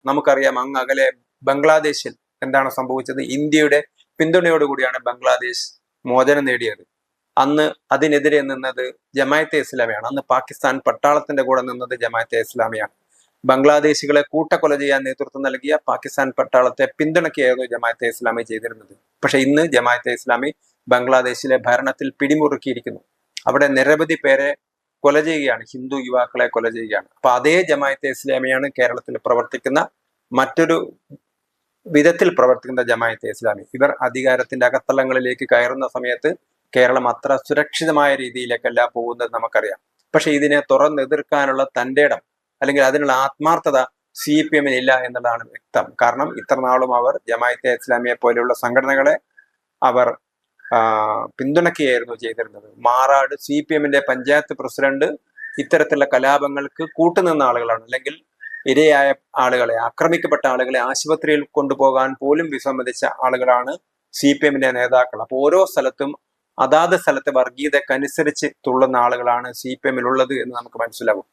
നമുക്കറിയാം അങ്ങ് അകലെ ബംഗ്ലാദേശിൽ എന്താണ് സംഭവിച്ചത്? ഇന്ത്യയുടെ പിന്തുണയോടുകൂടിയാണ് ബംഗ്ലാദേശ് മോചനം നേടിയത്. അന്ന് അതിനെതിരെ നിന്നത് ജമാഅത്തെ ഇസ്ലാമിയാണ്. അന്ന് പാകിസ്ഥാൻ പട്ടാളത്തിന്റെ കൂടെ നിന്നത് ജമാഅത്തെ ഇസ്ലാമിയാണ്. ബംഗ്ലാദേശികളെ കൂട്ടക്കൊല ചെയ്യാൻ നേതൃത്വം നൽകിയ പാകിസ്ഥാൻ പട്ടാളത്തെ പിന്തുണയ്ക്കുകയായിരുന്നു ജമാഅത്തെ ഇസ്ലാമി ചെയ്തിരുന്നത്. പക്ഷെ ഇന്ന് ജമാഅത്തെ ഇസ്ലാമി ബംഗ്ലാദേശിലെ ഭരണത്തിൽ പിടിമുറുക്കിയിരിക്കുന്നു. അവിടെ നിരവധി പേരെ കൊല ചെയ്യുകയാണ്, ഹിന്ദു യുവാക്കളെ കൊല ചെയ്യുകയാണ്. അപ്പൊ അതേ ജമാഅത്തെ ഇസ്ലാമിയാണ് കേരളത്തിൽ പ്രവർത്തിക്കുന്ന മറ്റൊരു വിധത്തിൽ പ്രവർത്തിക്കുന്ന ജമാഅത്തെ ഇസ്ലാമി. ഇവർ അധികാരത്തിന്റെ അകത്തളങ്ങളിലേക്ക് കയറുന്ന സമയത്ത് കേരളം അത്ര സുരക്ഷിതമായ രീതിയിലേക്കല്ല പോകുന്നത് നമുക്കറിയാം. പക്ഷെ ഇതിനെ തുറന്നെതിർക്കാനുള്ള തന്റെ ഇടം അല്ലെങ്കിൽ അതിനുള്ള ആത്മാർത്ഥത CPM ഇല്ല എന്നതാണ് വ്യക്തം. കാരണം ഇത്ര നാളും അവർ ജമാഅത്തെ ഇസ്ലാമിയെ പോലെയുള്ള സംഘടനകളെ അവർ പിന്തുണയ്ക്കുകയായിരുന്നു ചെയ്തിരുന്നത്. മാറാട് CPM പഞ്ചായത്ത് പ്രസിഡന്റ് ഇത്തരത്തിലുള്ള കലാപങ്ങൾക്ക് കൂട്ടുനിന്ന ആളുകളാണ്. അല്ലെങ്കിൽ ഇരയായ ആളുകളെ, ആക്രമിക്കപ്പെട്ട ആളുകളെ ആശുപത്രിയിൽ കൊണ്ടുപോകാൻ പോലും വിസമ്മതിച്ച ആളുകളാണ് CPM നേതാക്കൾ. അപ്പോൾ ഓരോ സ്ഥലത്തും അതാത് സ്ഥലത്തെ വർഗീയതക്കനുസരിച്ച് തുള്ളുന്ന ആളുകളാണ് CPM ഉള്ളത് എന്ന് നമുക്ക് മനസ്സിലാവും.